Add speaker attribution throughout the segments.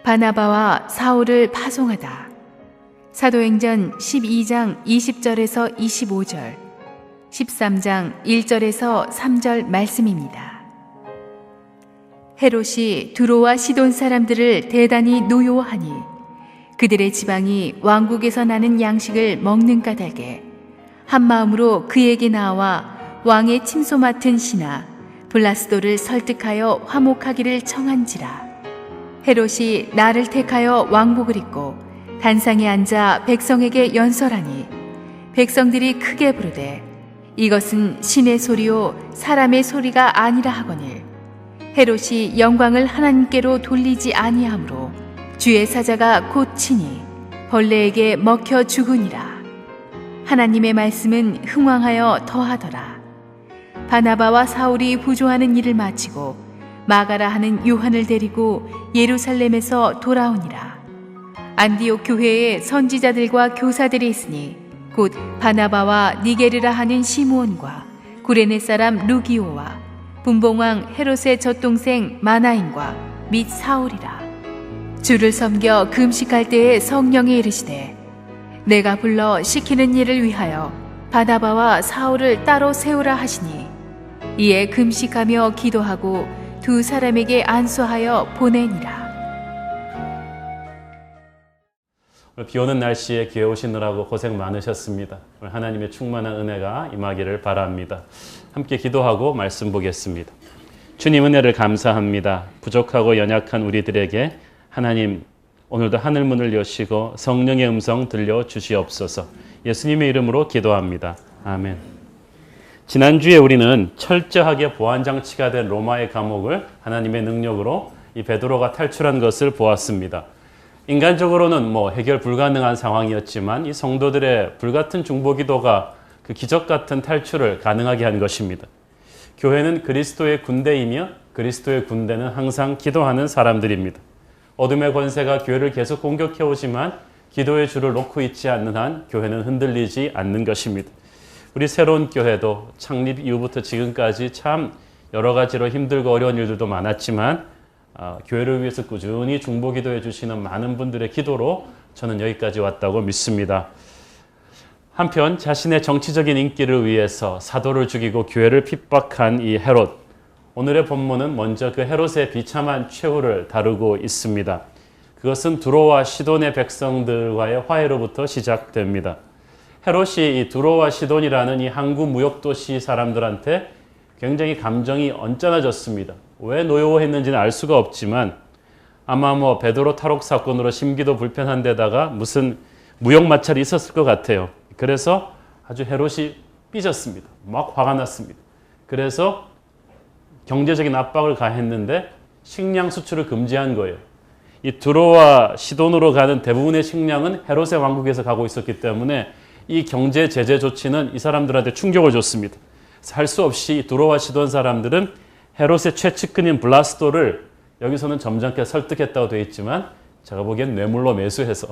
Speaker 1: 바나바와 사울을 파송하다. 사도행전 12장 20절에서 25절, 13장 1절에서 3절 말씀입니다. 헤롯이 두로와 시돈 사람들을 대단히 노여워하니 그들의 지방이 왕국에서 나는 양식을 먹는 까닭에 한마음으로 그에게 나와 왕의 침소 맡은 신하 블라스도를 설득하여 화목하기를 청한지라. 헤롯이 나를 택하여 왕복을 입고 단상에 앉아 백성에게 연설하니 백성들이 크게 부르되 이것은 신의 소리요 사람의 소리가 아니라 하거늘 헤롯이 영광을 하나님께로 돌리지 아니하므로 주의 사자가 곧 치니 벌레에게 먹혀 죽으니라. 하나님의 말씀은 흥왕하여 더하더라. 바나바와 사울이 부조하는 일을 마치고 마가라 하는 요한을 데리고 예루살렘에서 돌아오니라. 안디옥 교회에 선지자들과 교사들이 있으니 곧 바나바와 니게르라 하는 시므온과 구레네 사람 루기오와 분봉왕 헤롯의 젖동생 마나인과 및 사울이라. 주를 섬겨 금식할 때에 성령이 이르시되 내가 불러 시키는 일을 위하여 바나바와 사울을 따로 세우라 하시니 이에 금식하며 기도하고 두 사람에게 안수하여 보내니라.
Speaker 2: 오늘 비 오는 날씨에 교회 오시느라고 고생 많으셨습니다. 오늘 하나님의 충만한 은혜가 임하기를 바랍니다. 함께 기도하고 말씀 보겠습니다. 주님 은혜를 감사합니다. 부족하고 연약한 우리들에게 하나님 오늘도 하늘문을 여시고 성령의 음성 들려주시옵소서. 예수님의 이름으로 기도합니다. 아멘. 지난주에 우리는 철저하게 보안장치가 된 로마의 감옥을 하나님의 능력으로 이 베드로가 탈출한 것을 보았습니다. 인간적으로는 해결 불가능한 상황이었지만 이 성도들의 불같은 중보기도가 그 기적 같은 탈출을 가능하게 한 것입니다. 교회는 그리스도의 군대이며 그리스도의 군대는 항상 기도하는 사람들입니다. 어둠의 권세가 교회를 계속 공격해 오지만 기도의 줄을 놓고 있지 않는 한 교회는 흔들리지 않는 것입니다. 우리 새로운 교회도 창립 이후부터 지금까지 참 여러 가지로 힘들고 어려운 일들도 많았지만 교회를 위해서 꾸준히 중보기도해 주시는 많은 분들의 기도로 저는 여기까지 왔다고 믿습니다. 한편 자신의 정치적인 인기를 위해서 사도를 죽이고 교회를 핍박한 이 헤롯, 오늘의 본문은 먼저 그 헤롯의 비참한 최후를 다루고 있습니다. 그것은 두로와 시돈의 백성들과의 화해로부터 시작됩니다. 헤롯이 이 두로와 시돈이라는 이 항구 무역도시 사람들한테 굉장히 감정이 언짢아졌습니다. 왜 노여워했는지는 알 수가 없지만 아마 베드로 탈옥 사건으로 심기도 불편한 데다가 무슨 무역 마찰이 있었을 것 같아요. 그래서 아주 헤롯이 삐졌습니다. 막 화가 났습니다. 그래서 경제적인 압박을 가했는데 식량 수출을 금지한 거예요. 이 두로와 시돈으로 가는 대부분의 식량은 헤롯의 왕국에서 가고 있었기 때문에 이 경제 제재 조치는 이 사람들한테 충격을 줬습니다. 할 수 없이 두로와 시돈 사람들은 헤롯의 최측근인 블라스도를 여기서는 점잖게 설득했다고 되어 있지만 제가 보기엔 뇌물로 매수해서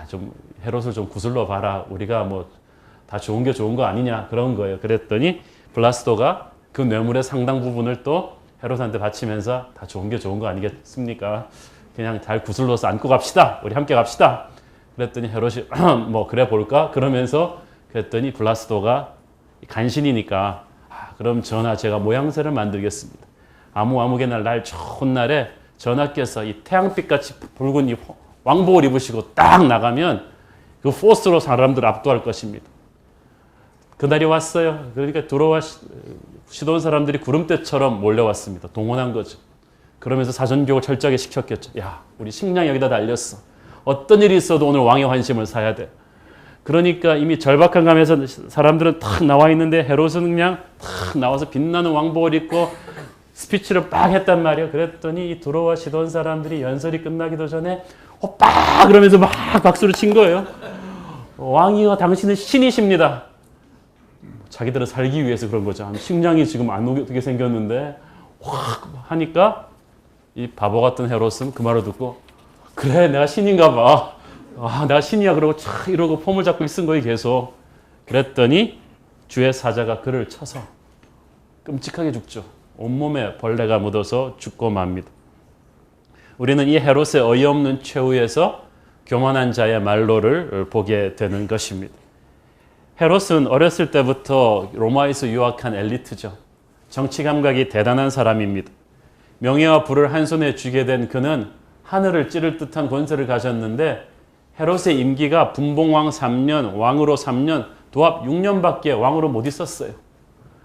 Speaker 2: 좀 헤롯을 좀 구슬러 봐라. 우리가 다 좋은 게 좋은 거 아니냐 그런 거예요. 그랬더니 블라스도가 그 뇌물의 상당 부분을 또 헤롯한테 바치면서 다 좋은 게 좋은 거 아니겠습니까? 그냥 잘 구슬러서 안고 갑시다. 우리 함께 갑시다. 그랬더니 헤롯이 그래 볼까? 그러면서 그랬더니 블라스도가 간신이니까 그럼 전하 제가 모양새를 만들겠습니다. 아무개나 날 좋은 날에 전하께서 이 태양빛같이 붉은 이 왕복을 입으시고 딱 나가면 그 포스로 사람들을 압도할 것입니다. 그날이 왔어요. 그러니까 두로와 시돈 사람들이 구름대처럼 몰려왔습니다. 동원한 거죠. 그러면서 사전교육을 철저하게 시켰겠죠. 야, 우리 식량 여기다 달렸어. 어떤 일이 있어도 오늘 왕의 환심을 사야 돼. 그러니까 이미 절박한 감에서 사람들은 탁 나와 있는데 헤롯은 그냥 탁 나와서 빛나는 왕복을 입고 스피치를 빡 했단 말이에요. 그랬더니 이 두로와 시돈 사람들이 연설이 끝나기도 전에 오빠 그러면서 막 박수를 친 거예요. 왕이여 당신은 신이십니다. 자기들은 살기 위해서 그런 거죠. 식량이 지금 안 오게 생겼는데 확 하니까 이 바보 같은 헤롯은 그 말을 듣고 그래 내가 신인가 봐. 내가 신이야 그러고 촥 이러고 폼을 잡고 있은 거예요 계속. 그랬더니 주의 사자가 그를 쳐서 끔찍하게 죽죠. 온몸에 벌레가 묻어서 죽고 맙니다. 우리는 이 헤롯의 어이없는 최후에서 교만한 자의 말로를 보게 되는 것입니다. 헤롯은 어렸을 때부터 로마에서 유학한 엘리트죠. 정치 감각이 대단한 사람입니다. 명예와 부를 한 손에 쥐게 된 그는 하늘을 찌를 듯한 권세를 가졌는데 헤롯의 임기가 분봉왕 3년, 왕으로 3년, 도합 6년밖에 왕으로 못 있었어요.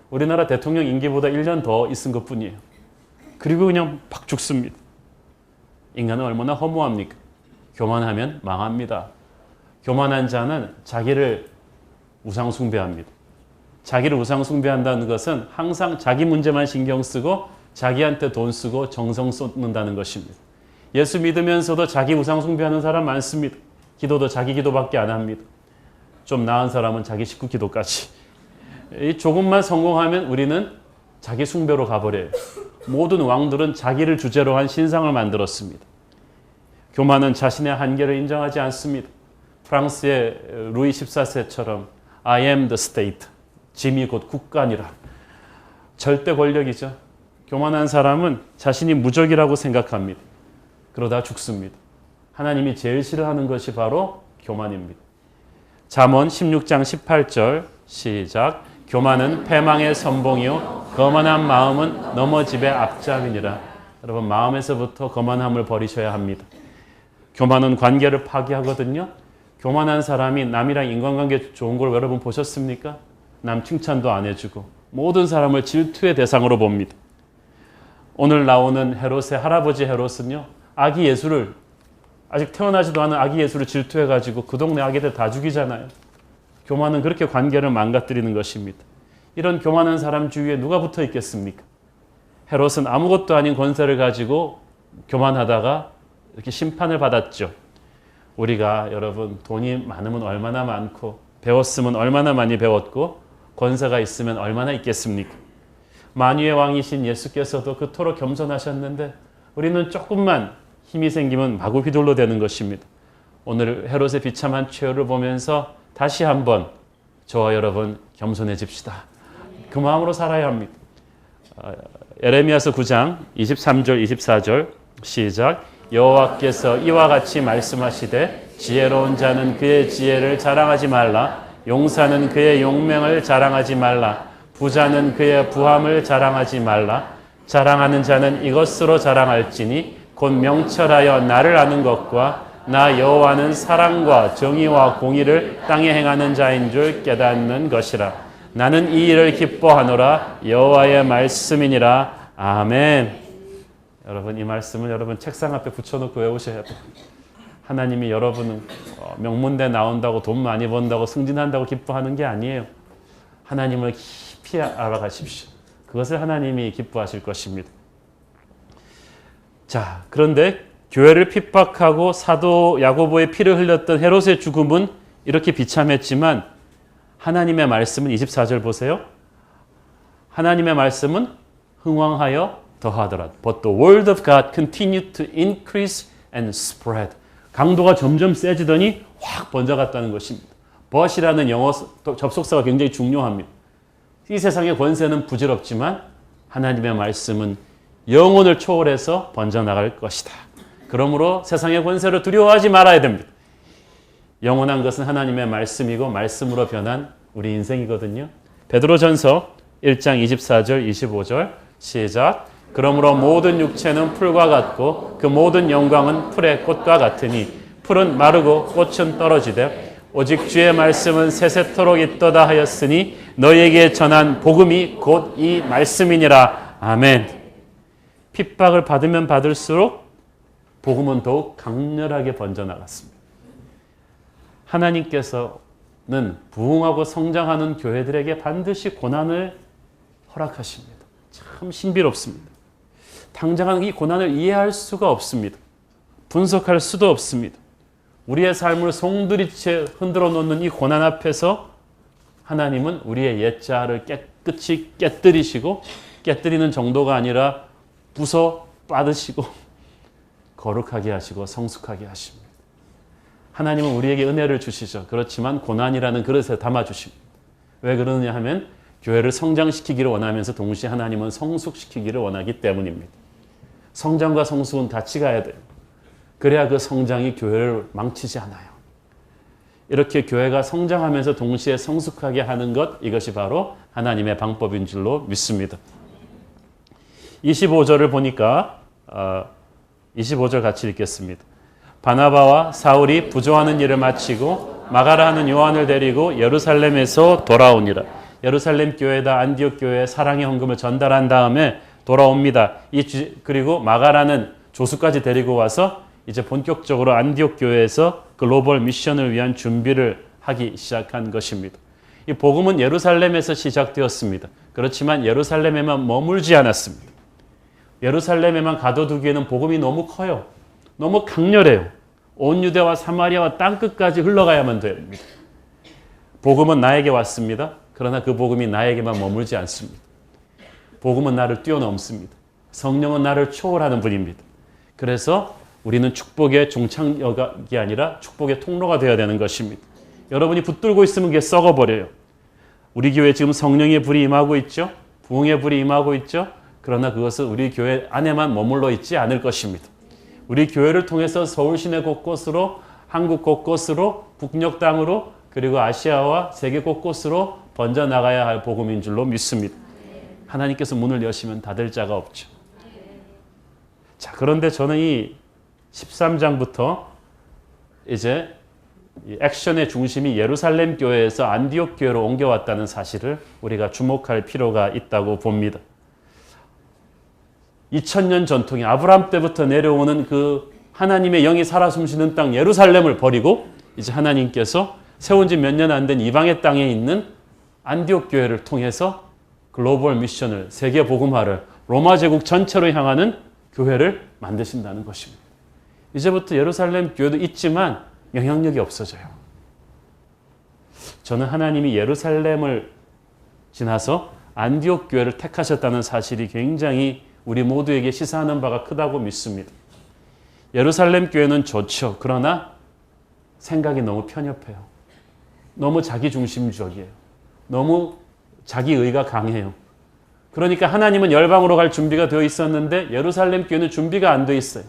Speaker 2: 우리나라 대통령 임기보다 1년 더 있은 것뿐이에요. 그리고 그냥 팍 죽습니다. 인간은 얼마나 허무합니까? 교만하면 망합니다. 교만한 자는 자기를 우상숭배합니다. 자기를 우상숭배한다는 것은 항상 자기 문제만 신경 쓰고 자기한테 돈 쓰고 정성 쏟는다는 것입니다. 예수 믿으면서도 자기 우상숭배하는 사람 많습니다. 기도도 자기 기도밖에 안 합니다. 좀 나은 사람은 자기 식구 기도까지. 조금만 성공하면 우리는 자기 숭배로 가버려요. 모든 왕들은 자기를 주제로 한 신상을 만들었습니다. 교만은 자신의 한계를 인정하지 않습니다. 프랑스의 루이 14세처럼 I am the state. 짐이 곧 국가니라. 절대 권력이죠. 교만한 사람은 자신이 무적이라고 생각합니다. 그러다 죽습니다. 하나님이 제일 싫어하는 것이 바로 교만입니다. 잠언 16장 18절 시작. 교만은 패망의 선봉이요 거만한 마음은 넘어짐의 앞잡이니라. 여러분, 마음에서부터 거만함을 버리셔야 합니다. 교만은 관계를 파괴하거든요. 교만한 사람이 남이랑 인간관계 좋은 걸 여러분 보셨습니까? 남 칭찬도 안 해주고 모든 사람을 질투의 대상으로 봅니다. 오늘 나오는 헤롯의 할아버지 헤롯은요, 아기 예수를, 아직 태어나지도 않은 아기 예수를 질투해가지고 그 동네 아기들 다 죽이잖아요. 교만은 그렇게 관계를 망가뜨리는 것입니다. 이런 교만한 사람 주위에 누가 붙어 있겠습니까? 헤롯은 아무것도 아닌 권세를 가지고 교만하다가 이렇게 심판을 받았죠. 우리가 여러분 돈이 많으면 얼마나 많고 배웠으면 얼마나 많이 배웠고 권세가 있으면 얼마나 있겠습니까? 만유의 왕이신 예수께서도 그토록 겸손하셨는데 우리는 조금만 힘이 생기면 마구 휘둘러 대는 것입니다. 오늘 헤롯의 비참한 최후를 보면서 다시 한번 저와 여러분 겸손해집시다. 그 마음으로 살아야 합니다. 에레미야서 9장 23절 24절 시작. 여호와께서 이와 같이 말씀하시되 지혜로운 자는 그의 지혜를 자랑하지 말라. 용사는 그의 용맹을 자랑하지 말라. 부자는 그의 부함을 자랑하지 말라. 자랑하는 자는 이것으로 자랑할지니 곧 명철하여 나를 아는 것과 나 여호와는 사랑과 정의와 공의를 땅에 행하는 자인 줄 깨닫는 것이라. 나는 이 일을 기뻐하노라. 여호와의 말씀이니라. 아멘. 여러분, 이 말씀을 여러분 책상 앞에 붙여놓고 외우셔야 돼요. 하나님이 여러분은 명문대 나온다고 돈 많이 번다고 승진한다고 기뻐하는 게 아니에요. 하나님을 깊이 알아가십시오. 그것을 하나님이 기뻐하실 것입니다. 자, 그런데 교회를 핍박하고 사도 야고보의 피를 흘렸던 헤롯의 죽음은 이렇게 비참했지만 하나님의 말씀은 24절 보세요. 하나님의 말씀은 흥왕하여 더하더라. But the word of God continued to increase and spread. 강도가 점점 세지더니 확 번져갔다는 것입니다. but이라는 영어 접속사가 굉장히 중요합니다. 이 세상의 권세는 부질없지만 하나님의 말씀은 영혼을 초월해서 번져나갈 것이다. 그러므로 세상의 권세를 두려워하지 말아야 됩니다. 영원한 것은 하나님의 말씀이고 말씀으로 변한 우리 인생이거든요. 베드로전서 1장 24절 25절 시작. 그러므로 모든 육체는 풀과 같고 그 모든 영광은 풀의 꽃과 같으니 풀은 마르고 꽃은 떨어지되 오직 주의 말씀은 세세토록 있도다 하였으니 너희에게 전한 복음이 곧 이 말씀이니라. 아멘. 핍박을 받으면 받을수록 복음은 더욱 강렬하게 번져나갔습니다. 하나님께서는 부흥하고 성장하는 교회들에게 반드시 고난을 허락하십니다. 참 신비롭습니다. 당장은 이 고난을 이해할 수가 없습니다. 분석할 수도 없습니다. 우리의 삶을 송두리째 흔들어 놓는 이 고난 앞에서 하나님은 우리의 옛자를 깨끗이 깨뜨리시고 깨뜨리는 정도가 아니라 부숴 빠드시고 거룩하게 하시고 성숙하게 하십니다. 하나님은 우리에게 은혜를 주시죠. 그렇지만 고난이라는 그릇에 담아주십니다. 왜 그러느냐 하면 교회를 성장시키기를 원하면서 동시에 하나님은 성숙시키기를 원하기 때문입니다. 성장과 성숙은 같이 가야 돼요. 그래야 그 성장이 교회를 망치지 않아요. 이렇게 교회가 성장하면서 동시에 성숙하게 하는 것, 이것이 바로 하나님의 방법인 줄로 믿습니다. 25절을 보니까 25절 같이 읽겠습니다. 바나바와 사울이 부조하는 일을 마치고 마가라 하는 요한을 데리고 예루살렘에서 돌아오니라. 예루살렘 교회다 안디옥 교회에 사랑의 헌금을 전달한 다음에 돌아옵니다. 그리고 마가라는 조수까지 데리고 와서 이제 본격적으로 안디옥 교회에서 글로벌 미션을 위한 준비를 하기 시작한 것입니다. 이 복음은 예루살렘에서 시작되었습니다. 그렇지만 예루살렘에만 머물지 않았습니다. 예루살렘에만 가둬두기에는 복음이 너무 커요. 너무 강렬해요. 온 유대와 사마리아와 땅끝까지 흘러가야만 됩니다. 복음은 나에게 왔습니다. 그러나 그 복음이 나에게만 머물지 않습니다. 복음은 나를 뛰어넘습니다. 성령은 나를 초월하는 분입니다. 그래서 우리는 축복의 종착역이 아니라 축복의 통로가 되어야 되는 것입니다. 여러분이 붙들고 있으면 그게 썩어버려요. 우리 교회에 지금 성령의 불이 임하고 있죠. 부흥의 불이 임하고 있죠. 그러나 그것은 우리 교회 안에만 머물러 있지 않을 것입니다. 우리 교회를 통해서 서울 시내 곳곳으로, 한국 곳곳으로, 북녘 땅으로, 그리고 아시아와 세계 곳곳으로 번져나가야 할 복음인 줄로 믿습니다. 하나님께서 문을 여시면 닫을 자가 없죠. 자, 그런데 저는 이 13장부터 이제 이 액션의 중심이 예루살렘 교회에서 안디옥 교회로 옮겨왔다는 사실을 우리가 주목할 필요가 있다고 봅니다. 2000년 전통이 아브라함 때부터 내려오는 그 하나님의 영이 살아 숨쉬는 땅 예루살렘을 버리고 이제 하나님께서 세운 지 몇 년 안 된 이방의 땅에 있는 안디옥 교회를 통해서 글로벌 미션을, 세계 복음화를, 로마 제국 전체로 향하는 교회를 만드신다는 것입니다. 이제부터 예루살렘 교회도 있지만 영향력이 없어져요. 저는 하나님이 예루살렘을 지나서 안디옥 교회를 택하셨다는 사실이 굉장히 우리 모두에게 시사하는 바가 크다고 믿습니다. 예루살렘 교회는 좋죠. 그러나 생각이 너무 편협해요. 너무 자기중심적이에요. 너무 자기의가 강해요. 그러니까 하나님은 열방으로 갈 준비가 되어 있었는데 예루살렘 교회는 준비가 안 되어 있어요.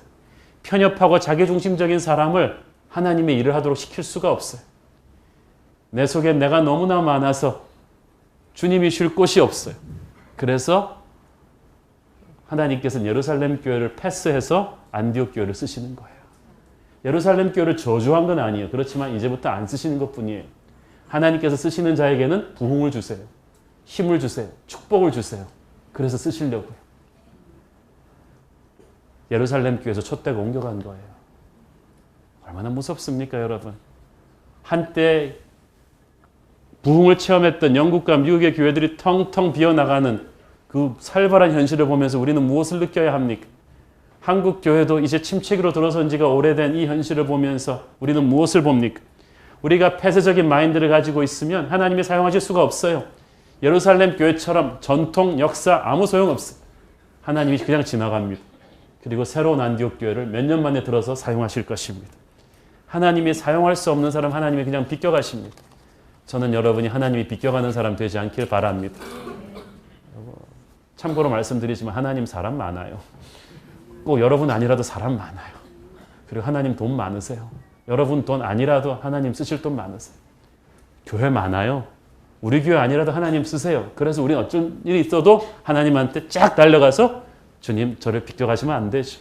Speaker 2: 편협하고 자기중심적인 사람을 하나님의 일을 하도록 시킬 수가 없어요. 내 속에 내가 너무나 많아서 주님이 쉴 곳이 없어요. 그래서 하나님께서는 예루살렘 교회를 패스해서 안디옥 교회를 쓰시는 거예요. 예루살렘 교회를 저주한 건 아니에요. 그렇지만 이제부터 안 쓰시는 것뿐이에요. 하나님께서 쓰시는 자에게는 부흥을 주세요. 힘을 주세요. 축복을 주세요. 그래서 쓰시려고요. 예루살렘 교회에서 촛대가 옮겨간 거예요. 얼마나 무섭습니까, 여러분? 한때 부흥을 체험했던 영국과 미국의 교회들이 텅텅 비어나가는 그 살벌한 현실을 보면서 우리는 무엇을 느껴야 합니까? 한국 교회도 이제 침체기로 들어선 지가 오래된 이 현실을 보면서 우리는 무엇을 봅니까? 우리가 폐쇄적인 마인드를 가지고 있으면 하나님이 사용하실 수가 없어요. 예루살렘 교회처럼 전통, 역사 아무 소용없어요. 하나님이 그냥 지나갑니다. 그리고 새로운 안디옥 교회를 몇 년 만에 들어서 사용하실 것입니다. 하나님이 사용할 수 없는 사람 하나님이 그냥 비껴가십니다. 저는 여러분이 하나님이 비껴가는 사람 되지 않길 바랍니다. 참고로 말씀드리지만 하나님 사람 많아요. 꼭 여러분 아니라도 사람 많아요. 그리고 하나님 돈 많으세요. 여러분 돈 아니라도 하나님 쓰실 돈 많으세요. 교회 많아요. 우리 교회 아니라도 하나님 쓰세요. 그래서 우리는 어떤 일이 있어도 하나님한테 쫙 달려가서 주님 저를 비껴가시면 안 되죠.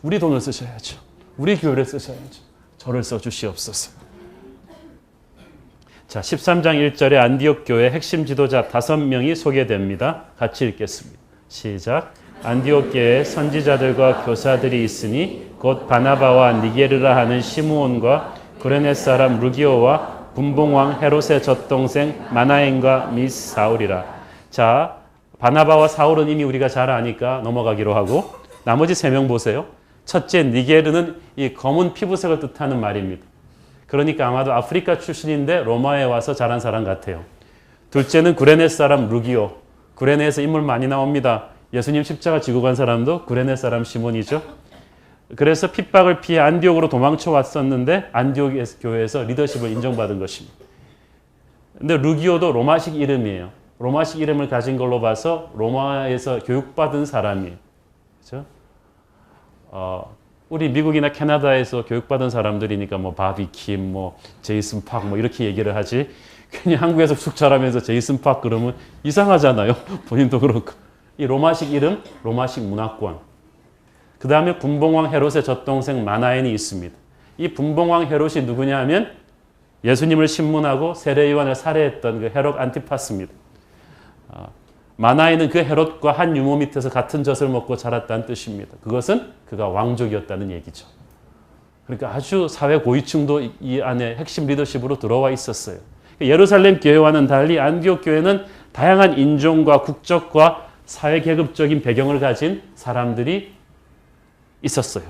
Speaker 2: 우리 돈을 쓰셔야죠. 우리 교회를 쓰셔야죠. 저를 써주시옵소서. 자, 13장 1절에 안디옥 교회 핵심 지도자 5명이 소개됩니다. 같이 읽겠습니다. 시작. 안디옥 교회에 선지자들과 교사들이 있으니 곧 바나바와 니게르라 하는 시므온과 구레네 사람 루기오와 분봉왕 헤롯의 젖동생 마나엔과 및 사울이라. 자, 바나바와 사울은 이미 우리가 잘 아니까 넘어가기로 하고 나머지 3명 보세요. 첫째 니게르는 이 검은 피부색을 뜻하는 말입니다. 그러니까 아마도 아프리카 출신인데 로마에 와서 자란 사람 같아요. 둘째는 구레네 사람 루기오. 구레네에서 인물 많이 나옵니다. 예수님 십자가 지고 간 사람도 구레네 사람 시몬이죠. 그래서 핍박을 피해 안디옥으로 도망쳐 왔었는데 안디옥 교회에서 리더십을 인정받은 것입니다. 근데 루기오도 로마식 이름이에요. 로마식 이름을 가진 걸로 봐서 로마에서 교육받은 사람이에요. 그렇죠? 우리 미국이나 캐나다에서 교육받은 사람들이니까 뭐 바비킴, 뭐 제이슨 팍 뭐 이렇게 얘기를 하지. 괜히 한국에서 쑥 자라면서 제이슨 팍 그러면 이상하잖아요. 본인도 그렇고. 이 로마식 이름, 로마식 문화권. 그 다음에 분봉왕 헤롯의 젖동생 마나엔이 있습니다. 이 분봉왕 헤롯이 누구냐 하면 예수님을 신문하고 세례 요한을 살해했던 그 헤롯 안티파스입니다. 마나엔은 그 헤롯과 한 유모 밑에서 같은 젖을 먹고 자랐다는 뜻입니다. 그것은 그가 왕족이었다는 얘기죠. 그러니까 아주 사회 고위층도 이 안에 핵심 리더십으로 들어와 있었어요. 예루살렘 교회와는 달리 안디옥 교회는 다양한 인종과 국적과 사회 계급적인 배경을 가진 사람들이 있었어요.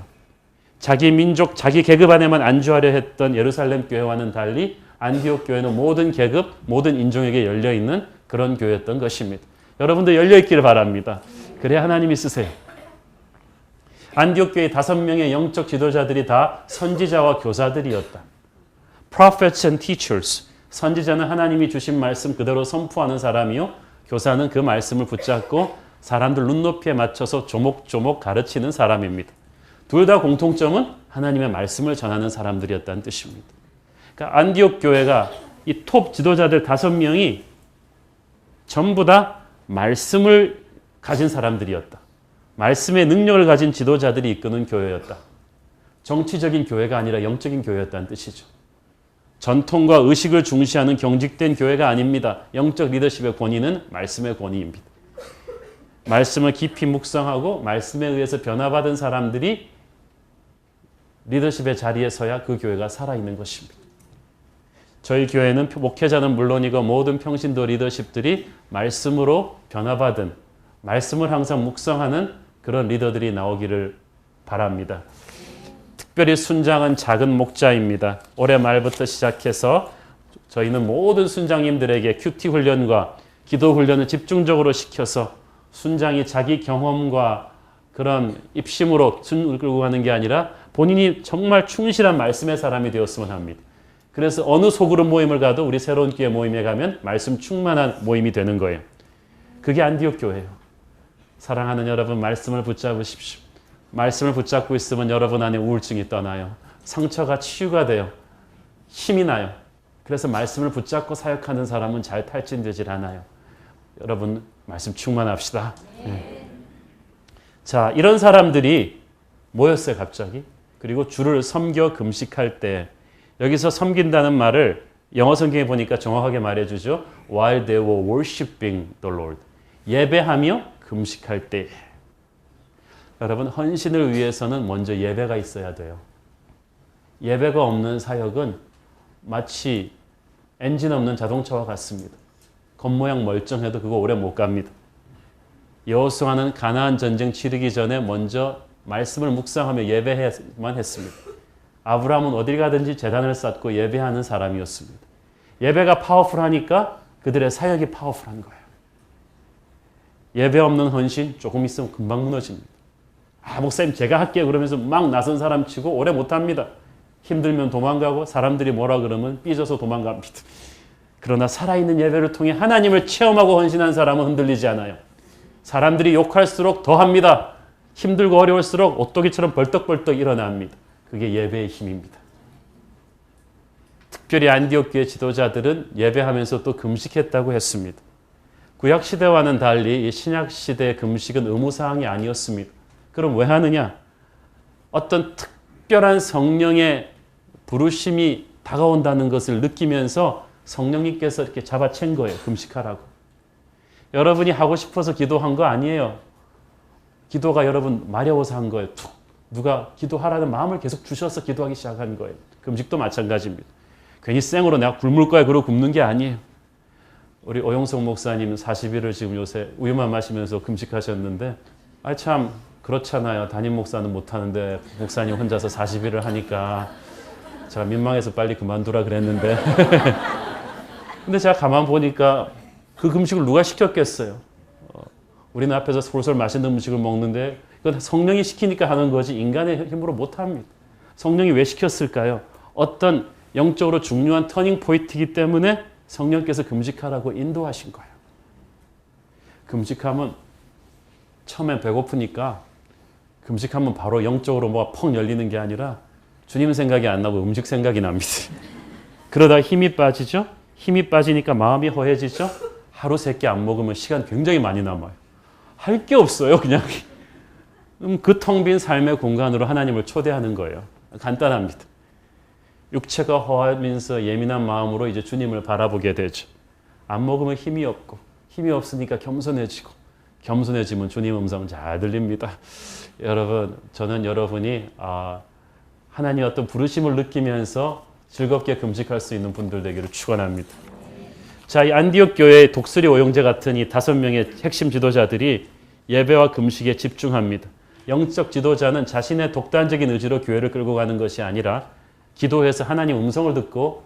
Speaker 2: 자기 민족, 자기 계급 안에만 안주하려 했던 예루살렘 교회와는 달리 안디옥 교회는 모든 계급, 모든 인종에게 열려있는 그런 교회였던 것입니다. 여러분도 열려있기를 바랍니다. 그래야 하나님이 쓰세요. 안디옥 교회 5명의 영적 지도자들이 다 선지자와 교사들이었다. Prophets and teachers. 선지자는 하나님이 주신 말씀 그대로 선포하는 사람이요. 교사는 그 말씀을 붙잡고 사람들 눈높이에 맞춰서 조목조목 가르치는 사람입니다. 둘 다 공통점은 하나님의 말씀을 전하는 사람들이었다는 뜻입니다. 그러니까 안디옥 교회가 이 톱 지도자들 5명이 전부 다 말씀을 가진 사람들이었다. 말씀의 능력을 가진 지도자들이 이끄는 교회였다. 정치적인 교회가 아니라 영적인 교회였다는 뜻이죠. 전통과 의식을 중시하는 경직된 교회가 아닙니다. 영적 리더십의 권위는 말씀의 권위입니다. 말씀을 깊이 묵상하고 말씀에 의해서 변화받은 사람들이 리더십의 자리에 서야 그 교회가 살아있는 것입니다. 저희 교회는 목회자는 물론이고 모든 평신도 리더십들이 말씀으로 변화받은, 말씀을 항상 묵상하는 그런 리더들이 나오기를 바랍니다. 특별히 순장은 작은 목자입니다. 올해 말부터 시작해서 저희는 모든 순장님들에게 큐티 훈련과 기도 훈련을 집중적으로 시켜서 순장이 자기 경험과 그런 입심으로 순을 끌고 가는 게 아니라 본인이 정말 충실한 말씀의 사람이 되었으면 합니다. 그래서 어느 소그룹 모임을 가도 우리 새로운 교회 모임에 가면 말씀 충만한 모임이 되는 거예요. 그게 안디옥 교회예요. 사랑하는 여러분, 말씀을 붙잡으십시오. 말씀을 붙잡고 있으면 여러분 안에 우울증이 떠나요. 상처가 치유가 돼요. 힘이 나요. 그래서 말씀을 붙잡고 사역하는 사람은 잘 탈진되질 않아요. 여러분 말씀 충만합시다. 네. 자, 이런 사람들이 모였어요 갑자기. 그리고 주를 섬겨 금식할 때, 여기서 섬긴다는 말을 영어 성경에 보니까 정확하게 말해주죠. While they were worshiping the Lord. 예배하며 금식할 때. 여러분, 헌신을 위해서는 먼저 예배가 있어야 돼요. 예배가 없는 사역은 마치 엔진 없는 자동차와 같습니다. 겉모양 멀쩡해도 그거 오래 못 갑니다. 여호수아는 가나안 전쟁 치르기 전에 먼저 말씀을 묵상하며 예배만 했습니다. 아브라함은 어딜 가든지 제단을 쌓고 예배하는 사람이었습니다. 예배가 파워풀하니까 그들의 사역이 파워풀한 거예요. 예배 없는 헌신 조금 있으면 금방 무너집니다. 목사님 제가 할게요 그러면서 막 나선 사람 치고 오래 못합니다. 힘들면 도망가고 사람들이 뭐라 그러면 삐져서 도망갑니다. 그러나 살아있는 예배를 통해 하나님을 체험하고 헌신한 사람은 흔들리지 않아요. 사람들이 욕할수록 더합니다. 힘들고 어려울수록 오토기처럼 벌떡벌떡 일어납니다. 그게 예배의 힘입니다. 특별히 안디옥 교회 지도자들은 예배하면서 또 금식했다고 했습니다. 구약시대와는 달리 신약시대의 금식은 의무사항이 아니었습니다. 그럼 왜 하느냐? 어떤 특별한 성령의 부르심이 다가온다는 것을 느끼면서 성령님께서 이렇게 잡아챈 거예요. 금식하라고. 여러분이 하고 싶어서 기도한 거 아니에요. 기도가 여러분 마려워서 한 거예요. 누가 기도하라는 마음을 계속 주셔서 기도하기 시작한 거예요. 금식도 마찬가지입니다. 괜히 생으로 내가 굶을 거야 그러고 굶는 게 아니에요. 우리 오용석 목사님 40일을 지금 요새 우유만 마시면서 금식하셨는데 참 그렇잖아요. 담임 목사는 못하는데 목사님 혼자서 40일을 하니까 제가 민망해서 빨리 그만두라 그랬는데 근데 제가 가만 보니까 그 금식을 누가 시켰겠어요. 우리는 앞에서 솔솔 맛있는 음식을 먹는데 그건 성령이 시키니까 하는 거지 인간의 힘으로 못합니다. 성령이 왜 시켰을까요? 어떤 영적으로 중요한 터닝 포인트이기 때문에 성령께서 금식하라고 인도하신 거예요. 금식하면 처음엔 배고프니까 금식하면 바로 영적으로 뭐가 펑 열리는 게 아니라 주님 생각이 안 나고 음식 생각이 납니다. 그러다 힘이 빠지죠. 힘이 빠지니까 마음이 허해지죠. 하루 세 끼 안 먹으면 시간 굉장히 많이 남아요. 할 게 없어요. 그냥 그 텅 빈 삶의 공간으로 하나님을 초대하는 거예요. 간단합니다. 육체가 허하면서 예민한 마음으로 이제 주님을 바라보게 되죠. 안 먹으면 힘이 없고 힘이 없으니까 겸손해지고 겸손해지면 주님 음성 잘 들립니다. 여러분, 저는 여러분이 하나님의 어떤 부르심을 느끼면서 즐겁게 금식할 수 있는 분들 되기를 축원합니다. 자, 이 안디옥 교회의 독수리 오용재 같은 이 5명의 핵심 지도자들이 예배와 금식에 집중합니다. 영적 지도자는 자신의 독단적인 의지로 교회를 끌고 가는 것이 아니라 기도해서 하나님 음성을 듣고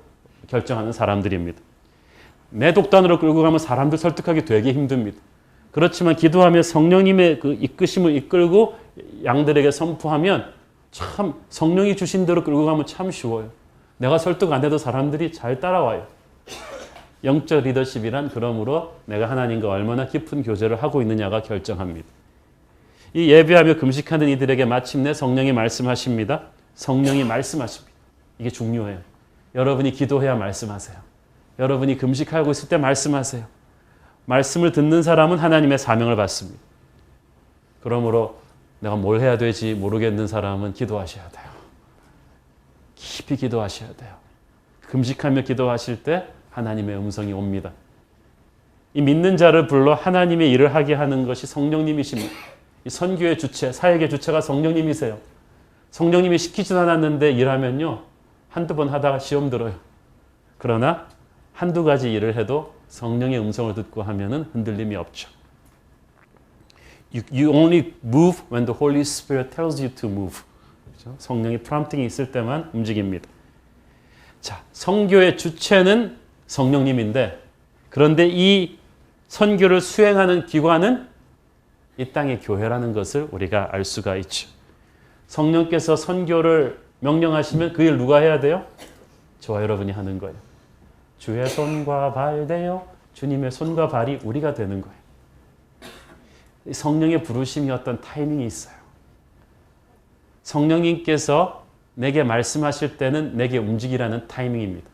Speaker 2: 결정하는 사람들입니다. 내 독단으로 끌고 가면 사람들 설득하기 되게 힘듭니다. 그렇지만 기도하며 성령님의 그 이끄심을 이끌고 양들에게 선포하면 참 성령이 주신 대로 끌고 가면 참 쉬워요. 내가 설득 안 해도 사람들이 잘 따라와요. 영적 리더십이란 그러므로 내가 하나님과 얼마나 깊은 교제를 하고 있느냐가 결정합니다. 이 예배하며 금식하는 이들에게 마침내 성령이 말씀하십니다. 성령이 말씀하십니다. 이게 중요해요. 여러분이 기도해야 말씀하세요. 여러분이 금식하고 있을 때 말씀하세요. 말씀을 듣는 사람은 하나님의 사명을 받습니다. 그러므로 내가 뭘 해야 되지 모르겠는 사람은 기도하셔야 돼요. 깊이 기도하셔야 돼요. 금식하며 기도하실 때 하나님의 음성이 옵니다. 이 믿는 자를 불러 하나님의 일을 하게 하는 것이 성령님이십니다. 이 선교의 주체, 사역의 주체가 성령님이세요. 성령님이 시키지도 않았는데 일하면요. 한두 번 하다가 시험 들어요. 그러나 한두 가지 일을 해도 성령의 음성을 듣고 하면은 흔들림이 없죠. You only move when the Holy Spirit tells you to move. 그렇죠? 성령의 프롬프팅이 있을 때만 움직입니다. 자, 선교의 주체는 성령님인데 그런데 이 선교를 수행하는 기관은 이 땅의 교회라는 것을 우리가 알 수가 있죠. 성령께서 선교를 명령하시면 그 일 누가 해야 돼요? 저와 여러분이 하는 거예요. 주의 손과 발 되어 주님의 손과 발이 우리가 되는 거예요. 성령의 부르심이 어떤 타이밍이 있어요. 성령님께서 내게 말씀하실 때는 내게 움직이라는 타이밍입니다.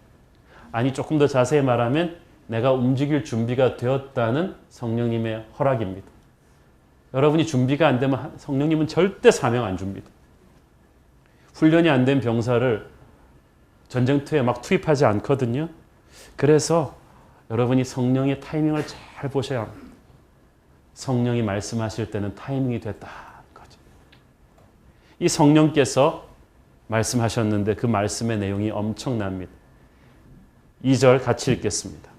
Speaker 2: 아니 조금 더 자세히 말하면 내가 움직일 준비가 되었다는 성령님의 허락입니다. 여러분이 준비가 안 되면 성령님은 절대 사명 안 줍니다. 훈련이 안 된 병사를 전쟁터에 막 투입하지 않거든요. 그래서 여러분이 성령의 타이밍을 잘 보셔야 합니다. 성령이 말씀하실 때는 타이밍이 됐다는 거죠. 이 성령께서 말씀하셨는데 그 말씀의 내용이 엄청납니다. 2절 같이 읽겠습니다.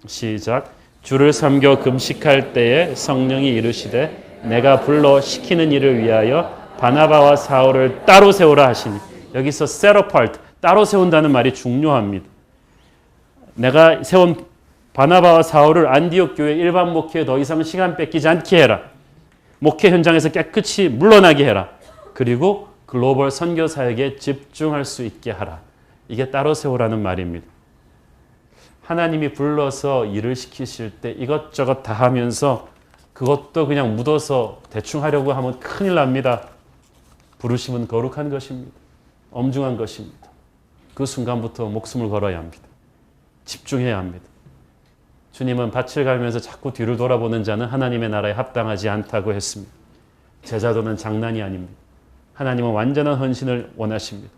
Speaker 2: 시작. 주를 섬겨 금식할 때에 성령이 이르시되 내가 불러 시키는 일을 위하여 바나바와 사울을 따로 세우라 하시니 여기서 set apart, 따로 세운다는 말이 중요합니다. 내가 세운 바나바와 사울을 안디옥 교회 일반 목회에 더 이상 시간 뺏기지 않게 해라. 목회 현장에서 깨끗이 물러나게 해라. 그리고 글로벌 선교 사역에 집중할 수 있게 하라. 이게 따로 세우라는 말입니다. 하나님이 불러서 일을 시키실 때 이것저것 다 하면서 그것도 그냥 묻어서 대충 하려고 하면 큰일 납니다. 부르심은 거룩한 것입니다. 엄중한 것입니다. 그 순간부터 목숨을 걸어야 합니다. 집중해야 합니다. 주님은 밭을 갈면서 자꾸 뒤를 돌아보는 자는 하나님의 나라에 합당하지 않다고 했습니다. 제자도는 장난이 아닙니다. 하나님은 완전한 헌신을 원하십니다.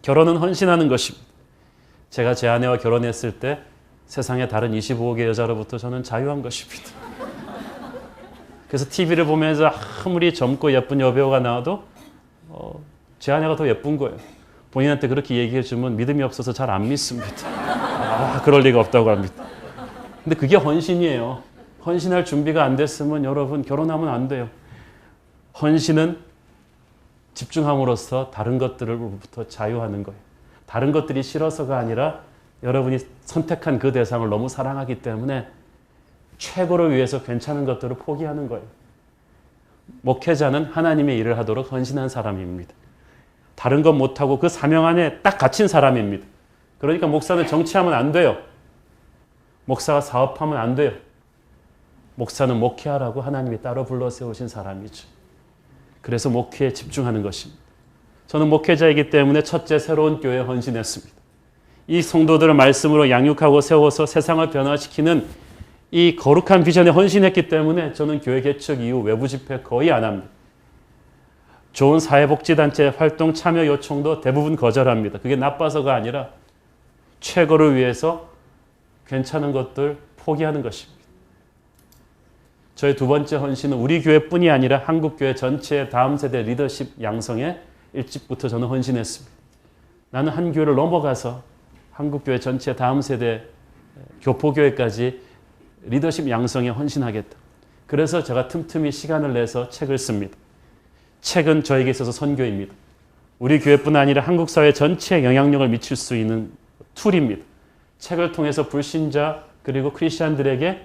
Speaker 2: 결혼은 헌신하는 것입니다. 제가 제 아내와 결혼했을 때 세상의 다른 25억의 여자로부터 저는 자유한 것입니다. 그래서 TV를 보면서 아무리 젊고 예쁜 여배우가 나와도 제 아내가 더 예쁜 거예요. 본인한테 그렇게 얘기해 주면 믿음이 없어서 잘 안 믿습니다. 그럴 리가 없다고 합니다. 근데 그게 헌신이에요. 헌신할 준비가 안 됐으면 여러분 결혼하면 안 돼요. 헌신은 집중함으로써 다른 것들로부터 자유하는 거예요. 다른 것들이 싫어서가 아니라 여러분이 선택한 그 대상을 너무 사랑하기 때문에 최고를 위해서 괜찮은 것들을 포기하는 거예요. 목회자는 하나님의 일을 하도록 헌신한 사람입니다. 다른 것 못하고 그 사명 안에 딱 갇힌 사람입니다. 그러니까 목사는 정치하면 안 돼요. 목사가 사업하면 안 돼요. 목사는 목회하라고 하나님이 따로 불러 세우신 사람이죠. 그래서 목회에 집중하는 것입니다. 저는 목회자이기 때문에 첫째 새로운 교회에 헌신했습니다. 이 성도들을 말씀으로 양육하고 세워서 세상을 변화시키는 이 거룩한 비전에 헌신했기 때문에 저는 교회 개척 이후 외부 집회 거의 안 합니다. 좋은 사회복지단체 활동 참여 요청도 대부분 거절합니다. 그게 나빠서가 아니라 최고를 위해서 괜찮은 것들 포기하는 것입니다. 저의 두 번째 헌신은 우리 교회뿐이 아니라 한국교회 전체의 다음 세대 리더십 양성에 일찍부터 저는 헌신했습니다. 나는 한 교회를 넘어가서 한국교회 전체 다음 세대 교포교회까지 리더십 양성에 헌신하겠다. 그래서 제가 틈틈이 시간을 내서 책을 씁니다. 책은 저에게 있어서 선교입니다. 우리 교회뿐 아니라 한국 사회 전체에 영향력을 미칠 수 있는 툴입니다. 책을 통해서 불신자 그리고 크리스찬들에게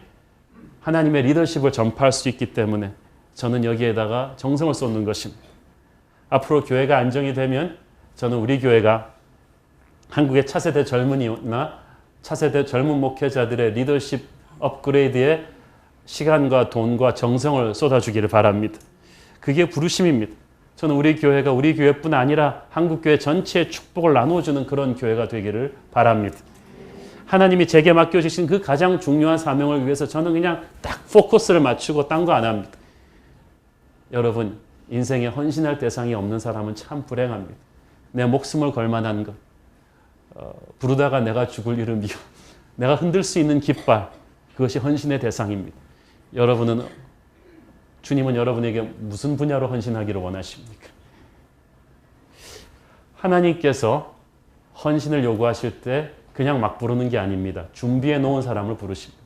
Speaker 2: 하나님의 리더십을 전파할 수 있기 때문에 저는 여기에다가 정성을 쏟는 것입니다. 앞으로 교회가 안정이 되면 저는 우리 교회가 한국의 차세대 젊은이나 차세대 젊은 목회자들의 리더십 업그레이드에 시간과 돈과 정성을 쏟아주기를 바랍니다. 그게 부르심입니다. 저는 우리 교회가 우리 교회뿐 아니라 한국교회 전체의 축복을 나눠주는 그런 교회가 되기를 바랍니다. 하나님이 제게 맡겨주신 그 가장 중요한 사명을 위해서 저는 그냥 딱 포커스를 맞추고 딴 거 안 합니다. 여러분, 인생에 헌신할 대상이 없는 사람은 참 불행합니다. 내 목숨을 걸 만한 것, 부르다가 내가 죽을 이름이요, 내가 흔들 수 있는 깃발, 그것이 헌신의 대상입니다. 주님은 여러분에게 무슨 분야로 헌신하기를 원하십니까? 하나님께서 헌신을 요구하실 때 그냥 막 부르는 게 아닙니다. 준비해 놓은 사람을 부르십니다.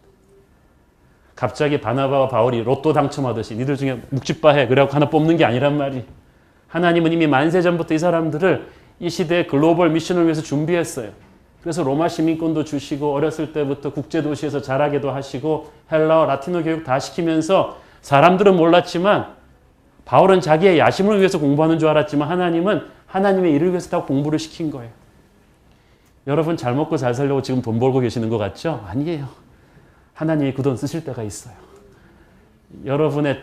Speaker 2: 갑자기 바나바와 바울이 로또 당첨하듯이 니들 중에 묵집바 해. 그래갖고 하나 뽑는 게 아니란 말이. 하나님은 이미 만세 전부터 이 사람들을 이 시대의 글로벌 미션을 위해서 준비했어요. 그래서 로마 시민권도 주시고 어렸을 때부터 국제도시에서 자라게도 하시고 헬라어, 라틴어 교육 다 시키면서 사람들은 몰랐지만 바울은 자기의 야심을 위해서 공부하는 줄 알았지만 하나님은 하나님의 일을 위해서 다 공부를 시킨 거예요. 여러분 잘 먹고 잘 살려고 지금 돈 벌고 계시는 것 같죠? 아니에요. 하나님이 그 돈 쓰실 때가 있어요. 여러분의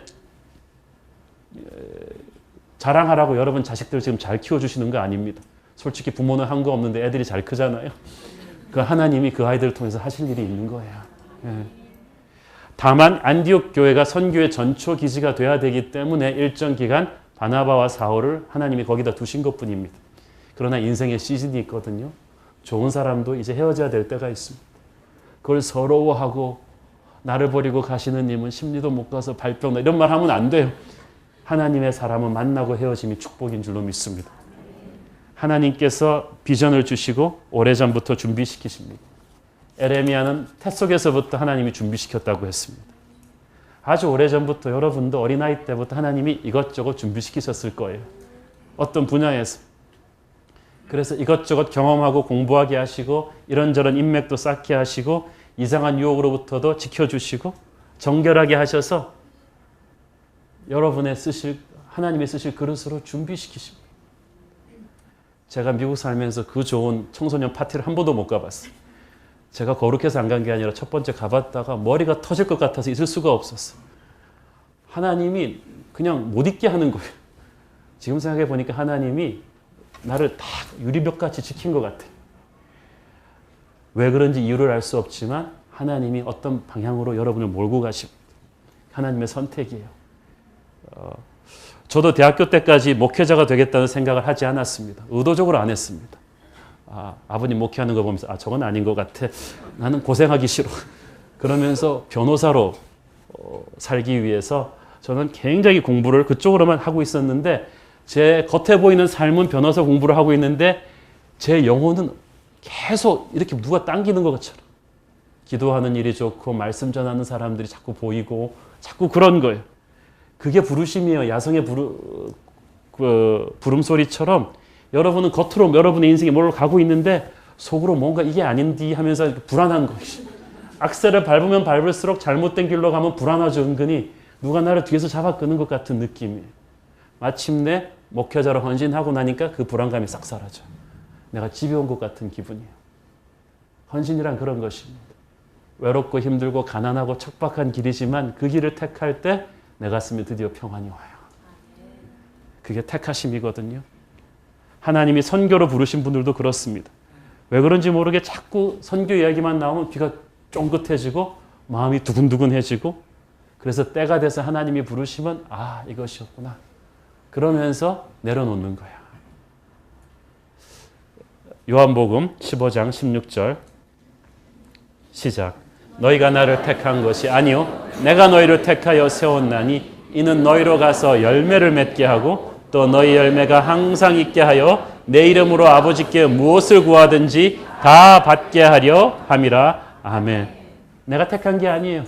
Speaker 2: 자랑하라고 여러분 자식들 지금 잘 키워주시는 거 아닙니다. 솔직히 부모는 한 거 없는데 애들이 잘 크잖아요. 그 하나님이 그 아이들을 통해서 하실 일이 있는 거예요. 예. 다만 안디옥 교회가 선교의 전초 기지가 돼야 되기 때문에 일정 기간 바나바와 사울을 하나님이 거기다 두신 것뿐입니다. 그러나 인생의 시즌이 있거든요. 좋은 사람도 이제 헤어져야 될 때가 있습니다. 그걸 서러워하고 나를 버리고 가시는 님은 심리도 못 가서 발병 이런 말 하면 안 돼요. 하나님의 사람은 만나고 헤어짐이 축복인 줄로 믿습니다. 하나님께서 비전을 주시고 오래전부터 준비시키십니다. 에레미야는 태 속에서부터 하나님이 준비시켰다고 했습니다. 아주 오래전부터 여러분도 어린아이 때부터 하나님이 이것저것 준비시키셨을 거예요. 어떤 분야에서. 그래서 이것저것 경험하고 공부하게 하시고 이런저런 인맥도 쌓게 하시고 이상한 유혹으로부터도 지켜주시고 정결하게 하셔서 여러분의 하나님의 쓰실 그릇으로 준비시키십니다. 제가 미국 살면서 그 좋은 청소년 파티를 한 번도 못 가봤어요. 제가 거룩해서 안 간 게 아니라 첫 번째 가봤다가 머리가 터질 것 같아서 있을 수가 없었어요. 하나님이 그냥 못 있게 하는 거예요. 지금 생각해 보니까 하나님이 나를 다 유리벽같이 지킨 것 같아요. 왜 그런지 이유를 알 수 없지만 하나님이 어떤 방향으로 여러분을 몰고 가십니다. 하나님의 선택이에요. 저도 대학교 때까지 목회자가 되겠다는 생각을 하지 않았습니다. 의도적으로 안 했습니다. 아버님 목회하는 거 보면서 저건 아닌 것 같아. 나는 고생하기 싫어. 그러면서 변호사로 살기 위해서 저는 굉장히 공부를 그쪽으로만 하고 있었는데 제 겉에 보이는 삶은 변호사 공부를 하고 있는데 제 영혼은 계속 이렇게 누가 당기는 것처럼 기도하는 일이 좋고 말씀 전하는 사람들이 자꾸 보이고 자꾸 그런 거예요. 그게 부르심이에요. 야성의 부름소리처럼 여러분은 겉으로 여러분의 인생이 뭘로 가고 있는데 속으로 뭔가 이게 아닌디 하면서 불안한 거예요. 악셀을 밟으면 밟을수록 잘못된 길로 가면 불안하죠. 은근히 누가 나를 뒤에서 잡아 끄는 것 같은 느낌이에요. 마침내 목회자로 헌신하고 나니까 그 불안감이 싹 사라져요. 내가 집에 온 것 같은 기분이에요. 헌신이란 그런 것입니다. 외롭고 힘들고 가난하고 척박한 길이지만 그 길을 택할 때 내 가슴에 드디어 평안이 와요. 그게 택하심이거든요. 하나님이 선교로 부르신 분들도 그렇습니다. 왜 그런지 모르게 자꾸 선교 이야기만 나오면 귀가 쫑긋해지고 마음이 두근두근해지고, 그래서 때가 돼서 하나님이 부르시면 아, 이것이었구나 그러면서 내려놓는 거야. 요한복음 15장 16절 시작. 너희가 나를 택한 것이 아니요 내가 너희를 택하여 세웠나니 이는 너희로 가서 열매를 맺게 하고 또 너희 열매가 항상 있게 하여 내 이름으로 아버지께 무엇을 구하든지 다 받게 하려 함이라. 아멘. 내가 택한 게 아니에요.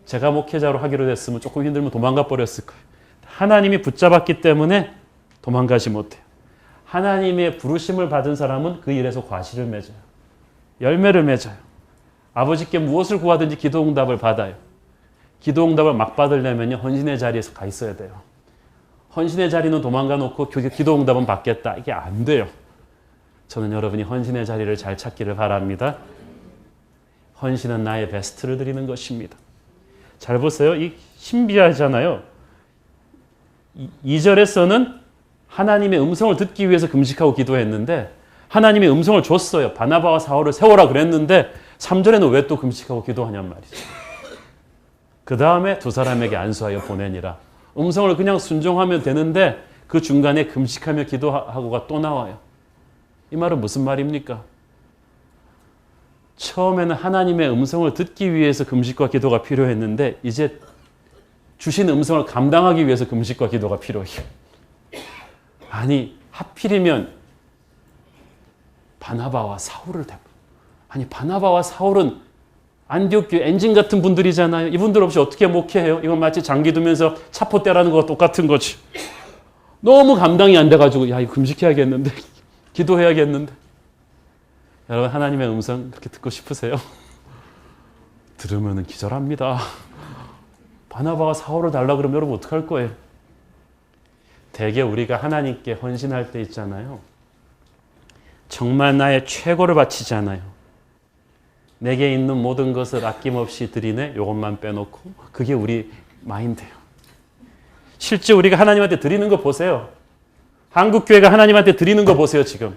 Speaker 2: 제가 목회자로 하기로 됐으면 조금 힘들면 도망가 버렸을 거예요. 하나님이 붙잡았기 때문에 도망가지 못해요. 하나님의 부르심을 받은 사람은 그 일에서 과실을 맺어요. 열매를 맺어요. 아버지께 무엇을 구하든지 기도응답을 받아요. 기도응답을 막 받으려면 헌신의 자리에서 가 있어야 돼요. 헌신의 자리는 도망가 놓고 기도응답은 받겠다. 이게 안 돼요. 저는 여러분이 헌신의 자리를 잘 찾기를 바랍니다. 헌신은 나의 베스트를 드리는 것입니다. 잘 보세요. 이 신비하잖아요. 2절에서는 하나님의 음성을 듣기 위해서 금식하고 기도했는데 하나님의 음성을 줬어요. 바나바와 사울을 세워라 그랬는데 3절에는 왜 또 금식하고 기도하냔 말이죠. 그 다음에 두 사람에게 안수하여 보내니라. 음성을 그냥 순종하면 되는데 그 중간에 금식하며 기도하고가 또 나와요. 이 말은 무슨 말입니까? 처음에는 하나님의 음성을 듣기 위해서 금식과 기도가 필요했는데 이제 주신 음성을 감당하기 위해서 금식과 기도가 필요해요. 아니 하필이면 바나바와 사울을 대고, 아니 바나바와 사울은 안디옥 교회 엔진 같은 분들이잖아요. 이분들 없이 어떻게 목회해요? 이건 마치 장기 두면서 차포 떼라는 거와 똑같은 거지. 너무 감당이 안 돼가지고 야 이거 금식해야겠는데 기도해야겠는데. 여러분 하나님의 음성 그렇게 듣고 싶으세요? 들으면 기절합니다. 바나바와 사울을 달라 그러면 여러분 어떡할 거예요? 대개 우리가 하나님께 헌신할 때 있잖아요. 정말 나의 최고를 바치잖아요. 내게 있는 모든 것을 아낌없이 드리네. 이것만 빼놓고. 그게 우리 마인드예요. 실제 우리가 하나님한테 드리는 거 보세요. 한국교회가 하나님한테 드리는 거 보세요. 지금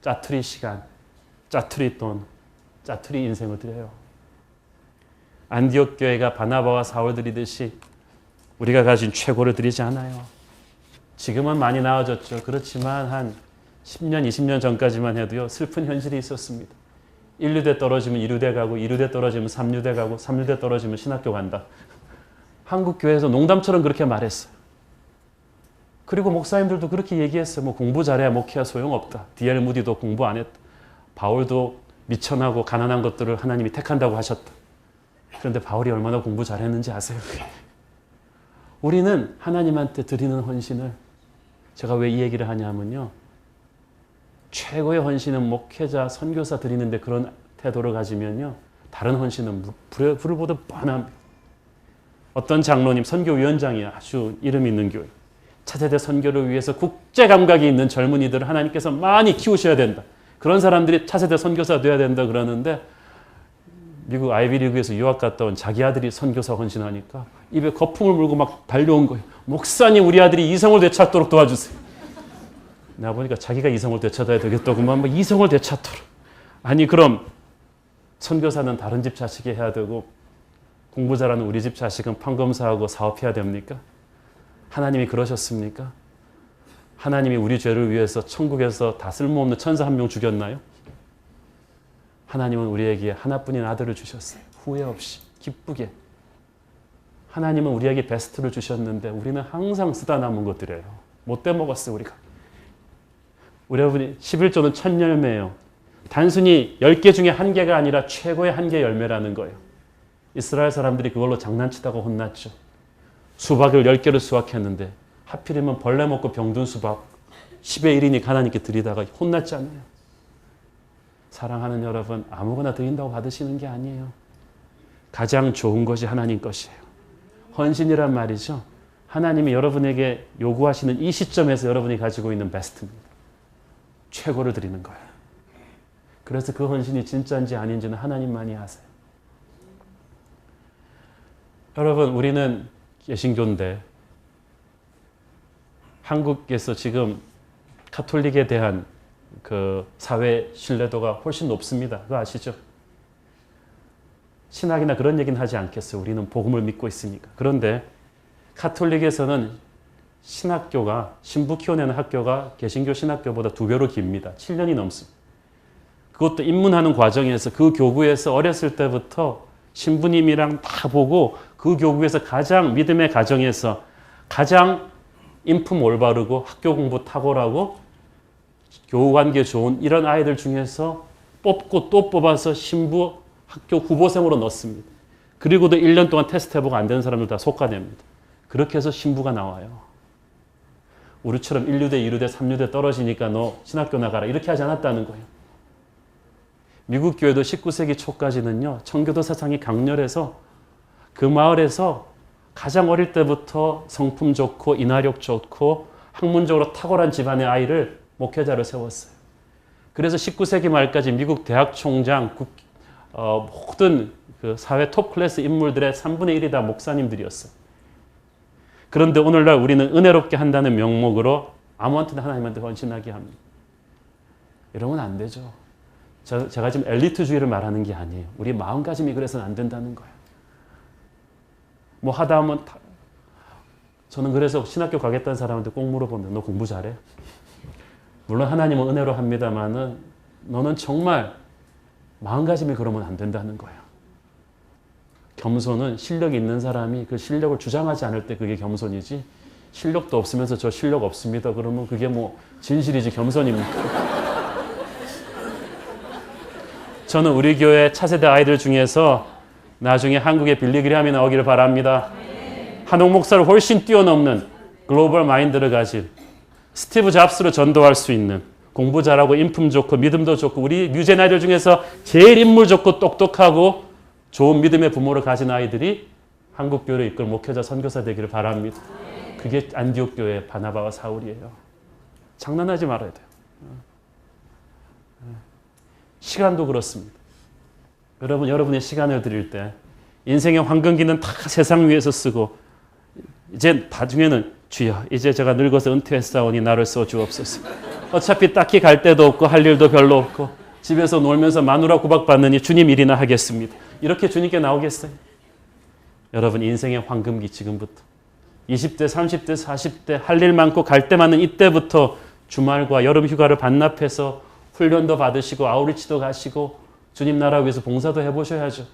Speaker 2: 짜투리 시간, 짜투리 돈, 짜투리 인생을 드려요. 안디옥 교회가 바나바와 사울 드리듯이 우리가 가진 최고를 드리지 않아요. 지금은 많이 나아졌죠. 그렇지만 한 10년, 20년 전까지만 해도요. 슬픈 현실이 있었습니다. 1류대 떨어지면 2류대 가고 2류대 떨어지면 3류대 가고 3류대 떨어지면 신학교 간다. 한국 교회에서 농담처럼 그렇게 말했어요. 그리고 목사님들도 그렇게 얘기했어요. 뭐 공부 잘해야 목회야 소용없다. D.L. 무디도 공부 안 했다. 바울도 미천하고 가난한 것들을 하나님이 택한다고 하셨다. 그런데 바울이 얼마나 공부 잘했는지 아세요? 우리는 하나님한테 드리는 헌신을, 제가 왜 이 얘기를 하냐면요. 최고의 헌신은 목회자, 선교사 드리는데 그런 태도를 가지면요. 다른 헌신은 불을 보듯 뻔합니다. 어떤 장로님, 선교위원장이 아주 이름 있는 교회. 차세대 선교를 위해서 국제 감각이 있는 젊은이들을 하나님께서 많이 키우셔야 된다. 그런 사람들이 차세대 선교사 돼야 된다 그러는데 미국 아이비리그에서 유학 갔다 온 자기 아들이 선교사 헌신하니까 입에 거품을 물고 막 달려온 거예요. 목사님 우리 아들이 이성을 되찾도록 도와주세요. 내가 보니까 자기가 이성을 되찾아야 되겠다고만 뭐 이성을 되찾도록. 아니 그럼 선교사는 다른 집 자식이 해야 되고 공부 잘하는 우리 집 자식은 판검사하고 사업해야 됩니까? 하나님이 그러셨습니까? 하나님이 우리 죄를 위해서 천국에서 다 쓸모없는 천사 한 명 죽였나요? 하나님은 우리에게 하나뿐인 아들을 주셨어요. 후회 없이 기쁘게. 하나님은 우리에게 베스트를 주셨는데 우리는 항상 쓰다 남은 것들이에요. 못 떼먹었어요 우리가. 우리 여러분이 11조는 첫 열매예요. 단순히 10개 중에 한 개가 아니라 최고의 한 개 열매라는 거예요. 이스라엘 사람들이 그걸로 장난치다가 혼났죠. 수박을 10개를 수확했는데 하필이면 벌레 먹고 병든 수박 10의 1이니 하나님께 드리다가 혼났잖아요. 사랑하는 여러분, 아무거나 드린다고 받으시는 게 아니에요. 가장 좋은 것이 하나님 것이에요. 헌신이란 말이죠. 하나님이 여러분에게 요구하시는 이 시점에서 여러분이 가지고 있는 베스트입니다. 최고를 드리는 거예요. 그래서 그 헌신이 진짜인지 아닌지는 하나님만이 아세요. 여러분, 우리는 개신교인데 한국에서 지금 가톨릭에 대한 그 사회 신뢰도가 훨씬 높습니다. 그거 아시죠? 신학이나 그런 얘기는 하지 않겠어요. 우리는 복음을 믿고 있으니까. 그런데 가톨릭에서는 신학교가, 신부 키워내는 학교가 개신교 신학교보다 2배로 깁니다. 7년이 넘습니다. 그것도 입문하는 과정에서 그 교구에서 어렸을 때부터 신부님이랑 다 보고 그 교구에서 가장 믿음의 가정에서 가장 인품 올바르고 학교 공부 탁월하고 교우관계 좋은 이런 아이들 중에서 뽑고 또 뽑아서 신부 학교 후보생으로 넣습니다. 그리고도 1년 동안 테스트 해보고 안 되는 사람들 다 솎아냅니다. 그렇게 해서 신부가 나와요. 우리처럼 1류대, 2류대, 3류대 떨어지니까 너 신학교 나가라 이렇게 하지 않았다는 거예요. 미국 교회도 19세기 초까지는요. 청교도 사상이 강렬해서 그 마을에서 가장 어릴 때부터 성품 좋고 인하력 좋고 학문적으로 탁월한 집안의 아이를 목회자로 세웠어요. 그래서 19세기 말까지 미국 대학 총장, 모든 그 사회 톱 클래스 인물들의 3분의 1이 다 목사님들이었어요. 그런데 오늘날 우리는 은혜롭게 한다는 명목으로 아무한테나 하나님한테 헌신하게 합니다. 이러면 안 되죠. 제가 지금 엘리트주의를 말하는 게 아니에요. 우리 마음가짐이 그래서는 안 된다는 거예요. 뭐 하다 하면 저는 그래서 신학교 가겠다는 사람한테 꼭 물어봅니다. 너 공부 잘해? 물론 하나님은 은혜로 합니다만은 너는 정말 마음가짐이 그러면 안 된다는 거예요. 겸손은 실력이 있는 사람이 그 실력을 주장하지 않을 때 그게 겸손이지 실력도 없으면서 저 실력 없습니다. 그러면 그게 뭐 진실이지 겸손입니까? 저는 우리 교회 차세대 아이들 중에서 나중에 한국에 빌리그레함이 나오기를 바랍니다. 한옥 목사를 훨씬 뛰어넘는 글로벌 마인드를 가진 스티브 잡스로 전도할 수 있는 공부 잘하고 인품 좋고 믿음도 좋고 우리 뉴젠 아이들 중에서 제일 인물 좋고 똑똑하고 좋은 믿음의 부모를 가진 아이들이 한국 교회를 이끌 목회자 선교사 되기를 바랍니다. 그게 안디옥 교회 바나바와 사울이에요. 장난하지 말아야 돼요. 시간도 그렇습니다. 여러분의 시간을 드릴 때 인생의 황금기는 다 세상 위에서 쓰고 이제 나중에는 주여 이제 제가 늙어서 은퇴했사오니 나를 써주옵소서. 어차피 딱히 갈 데도 없고 할 일도 별로 없고 집에서 놀면서 마누라 구박받느니 주님 일이나 하겠습니다. 이렇게 주님께 나오겠어요? 여러분 인생의 황금기 지금부터 20대, 30대, 40대 할 일 많고 갈 데 많은 이때부터 주말과 여름 휴가를 반납해서 훈련도 받으시고 아우리치도 가시고 주님 나라 위해서 봉사도 해보셔야죠.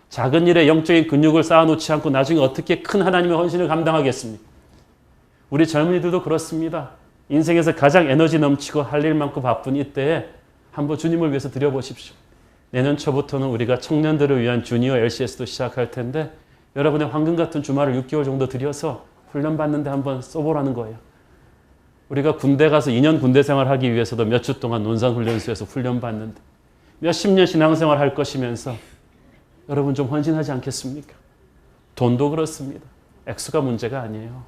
Speaker 2: 작은 일에 영적인 근육을 쌓아놓지 않고 나중에 어떻게 큰 하나님의 헌신을 감당하겠습니까? 우리 젊은이들도 그렇습니다. 인생에서 가장 에너지 넘치고 할 일 많고 바쁜 이때에 한번 주님을 위해서 드려보십시오. 내년 초부터는 우리가 청년들을 위한 주니어 LCS도 시작할 텐데 여러분의 황금 같은 주말을 6개월 정도 들여서 훈련받는데 한번 써보라는 거예요. 우리가 군대 가서 2년 군대 생활하기 위해서도 몇 주 동안 논산훈련소에서 훈련받는데 몇십 년 신앙생활 할 것이면서 여러분 좀 헌신하지 않겠습니까? 돈도 그렇습니다. 액수가 문제가 아니에요.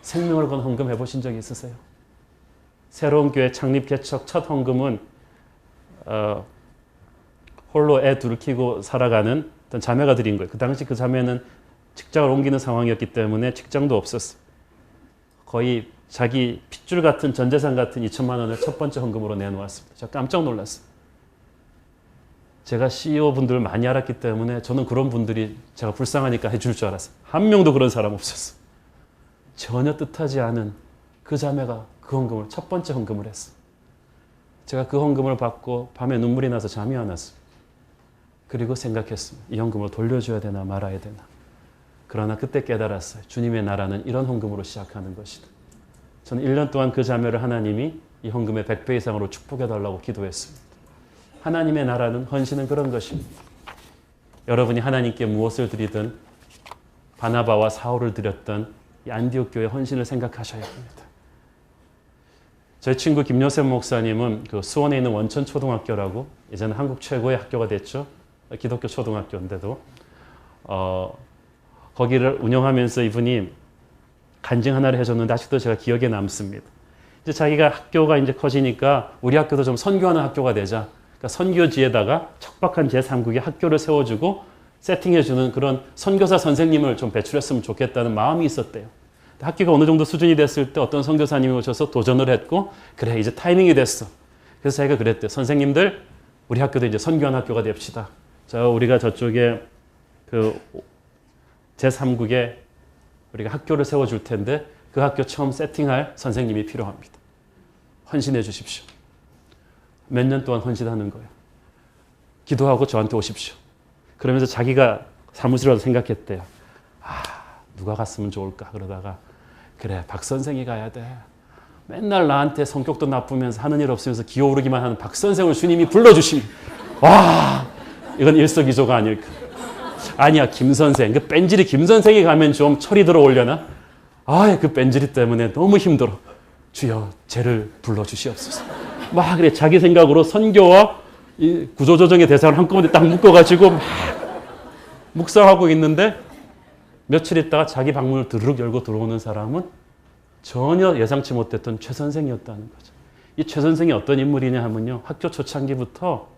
Speaker 2: 생명을 건 헌금 해보신 적 있으세요? 새로운 교회 창립 개척 첫 헌금은 홀로 애 둘 키고 살아가는 어떤 자매가 드린 거예요. 그 당시 그 자매는 직장을 옮기는 상황이었기 때문에 직장도 없었어요. 거의 자기 핏줄 같은 전 재산 같은 2천만 원을 첫 번째 헌금으로 내놓았습니다. 제가 깜짝 놀랐어요. 제가 CEO 분들을 많이 알았기 때문에 저는 그런 분들이 제가 불쌍하니까 해줄 줄 알았어요. 한 명도 그런 사람 없었어요. 전혀 뜻하지 않은 그 자매가 그 헌금을 첫 번째 헌금을 했어요. 제가 그 헌금을 받고 밤에 눈물이 나서 잠이 안 왔어요. 그리고 생각했습니다. 이 헌금을 돌려줘야 되나 말아야 되나. 그러나 그때 깨달았어요. 주님의 나라는 이런 헌금으로 시작하는 것이다. 저는 1년 동안 그 자매를 하나님이 이 헌금의 100배 이상으로 축복해달라고 기도했습니다. 하나님의 나라는 헌신은 그런 것입니다. 여러분이 하나님께 무엇을 드리든 바나바와 사울을 드렸던 이 안디옥 교회 헌신을 생각하셔야 합니다. 저희 친구 김요셉 목사님은 그 수원에 있는 원천초등학교라고 이제는 한국 최고의 학교가 됐죠. 기독교 초등학교인데도 거기를 운영하면서 이분이 간증 하나를 해줬는데 아직도 제가 기억에 남습니다. 이제 자기가 학교가 이제 커지니까 우리 학교도 좀 선교하는 학교가 되자. 그러니까 선교지에다가 척박한 제3국의 학교를 세워주고 세팅해주는 그런 선교사 선생님을 좀 배출했으면 좋겠다는 마음이 있었대요. 학교가 어느 정도 수준이 됐을 때 어떤 선교사님이 오셔서 도전을 했고, 그래 이제 타이밍이 됐어. 그래서 자기가 그랬대요. 선생님들, 우리 학교도 이제 선교한 학교가 됩시다. 우리가 저쪽에 그 제3국에 우리가 학교를 세워줄 텐데 그 학교 처음 세팅할 선생님이 필요합니다. 헌신해 주십시오. 몇 년 동안 헌신하는 거예요. 기도하고 저한테 오십시오. 그러면서 자기가 사무실에서 생각했대요. 누가 갔으면 좋을까? 그러다가 그래, 박 선생이 가야 돼. 맨날 나한테 성격도 나쁘면서 하는 일 없으면서 기어오르기만 하는 박 선생을 주님이 불러주시니, 와, 이건 일석이조가 아닐까. 아니야, 김 선생. 그 뺀질이 김 선생이 가면 좀 철이 들어오려나? 그 뺀질이 때문에 너무 힘들어. 주여, 쟤를 불러주시옵소서. 막 그래, 자기 생각으로 선교와 이 구조조정의 대상을 한꺼번에 딱 묶어가지고 막 묵상하고 있는데, 며칠 있다가 자기 방문을 드르륵 열고 들어오는 사람은 전혀 예상치 못했던 최 선생이었다는 거죠. 이 최 선생이 어떤 인물이냐 하면요, 학교 초창기부터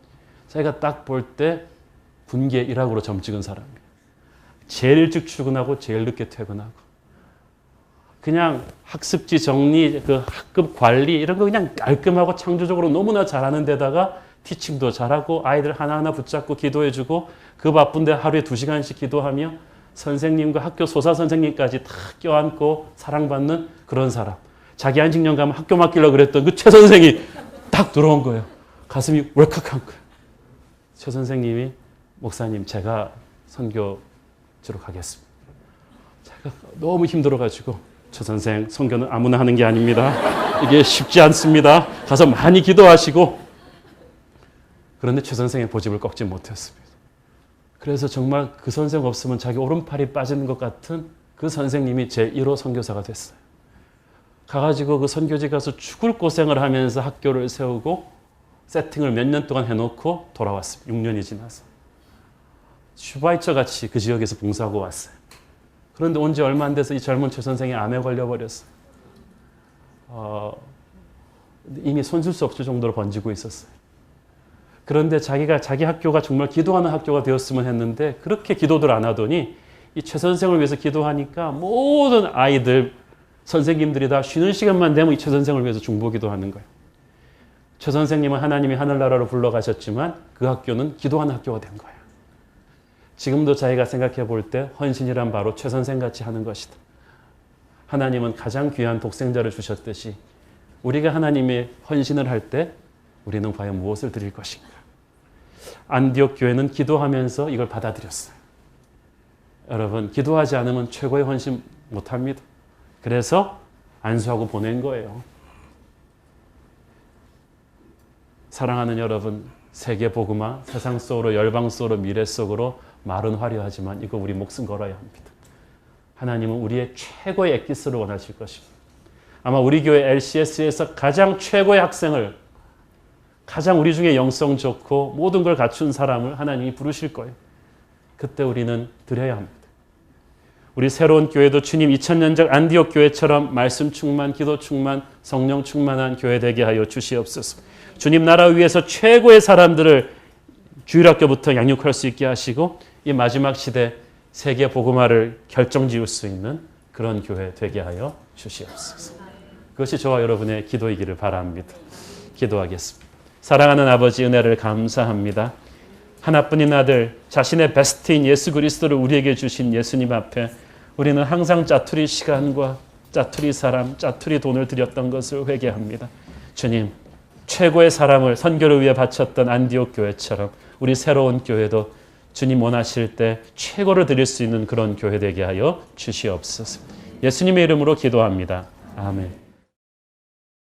Speaker 2: 자기가 딱 볼 때 분계 1학으로 점 찍은 사람이에요. 제일 일찍 출근하고 제일 늦게 퇴근하고, 그냥 학습지 정리, 그 학급 관리 이런 거 그냥 깔끔하고 창조적으로 너무나 잘하는 데다가 티칭도 잘하고 아이들 하나하나 붙잡고 기도해주고, 그 바쁜데 하루에 2시간씩 기도하며 선생님과 학교 소사 선생님까지 다 껴안고 사랑받는 그런 사람. 자기 한 직년 가면 학교 맡기려고 그랬던 그 최 선생이 딱 들어온 거예요. 가슴이 왈칵한 거예요. 최 선생님이, 목사님, 제가 선교지로 가겠습니다. 제가 너무 힘들어가지고, 최 선생, 선교는 아무나 하는 게 아닙니다. 이게 쉽지 않습니다. 가서 많이 기도하시고. 그런데 최 선생의 고집을 꺾지 못했습니다. 그래서 정말 그 선생 없으면 자기 오른팔이 빠지는 것 같은 그 선생님이 제1호 선교사가 됐어요. 가가지고 그 선교지 가서 죽을 고생을 하면서 학교를 세우고 세팅을 몇 년 동안 해놓고 돌아왔습니다. 6년이 지나서. 슈바이처 같이 그 지역에서 봉사하고 왔어요. 그런데 온 지 얼마 안 돼서 이 젊은 최 선생이 암에 걸려버렸어요. 이미 손쓸 수 없을 정도로 번지고 있었어요. 그런데 자기가 자기 학교가 정말 기도하는 학교가 되었으면 했는데 그렇게 기도들 안 하더니 이 최 선생을 위해서 기도하니까 모든 아이들, 선생님들이 다 쉬는 시간만 되면 이 최 선생을 위해서 중보기도 하는 거예요. 최 선생님은 하나님이 하늘나라로 불러가셨지만 그 학교는 기도하는 학교가 된 거예요. 지금도 자기가 생각해 볼 때 헌신이란 바로 최 선생같이 하는 것이다. 하나님은 가장 귀한 독생자를 주셨듯이 우리가 하나님의 헌신을 할 때 우리는 과연 무엇을 드릴 것인가? 안디옥 교회는 기도하면서 이걸 받아들였어요. 여러분, 기도하지 않으면 최고의 헌신 못합니다. 그래서 안수하고 보낸 거예요. 사랑하는 여러분, 세계 복음화, 세상 속으로, 열방 속으로, 미래 속으로 말은 화려하지만 이거 우리 목숨 걸어야 합니다. 하나님은 우리의 최고의 엑기스를 원하실 것입니다. 아마 우리 교회 LCS에서 가장 최고의 학생을, 가장 우리 중에 영성 좋고 모든 걸 갖춘 사람을 하나님이 부르실 거예요. 그때 우리는 드려야 합니다. 우리 새로운 교회도 주님 2000년 전 안디옥 교회처럼 말씀 충만, 기도 충만, 성령 충만한 교회 되게 하여 주시옵소서. 주님 나라 위에서 최고의 사람들을 주일학교부터 양육할 수 있게 하시고 이 마지막 시대 세계 복음화를 결정지을 수 있는 그런 교회 되게 하여 주시옵소서. 그것이 저와 여러분의 기도이기를 바랍니다. 기도하겠습니다. 사랑하는 아버지, 은혜를 감사합니다. 하나뿐인 아들, 자신의 베스트인 예수 그리스도를 우리에게 주신 예수님 앞에 우리는 항상 짜투리 시간과 짜투리 사람, 짜투리 돈을 들였던 것을 회개합니다. 주님, 최고의 사람을 선교를 위해 바쳤던 안디옥 교회처럼 우리 새로운 교회도 주님 원하실 때 최고를 드릴 수 있는 그런 교회 되게 하여 주시옵소서. 예수님의 이름으로 기도합니다. 아멘.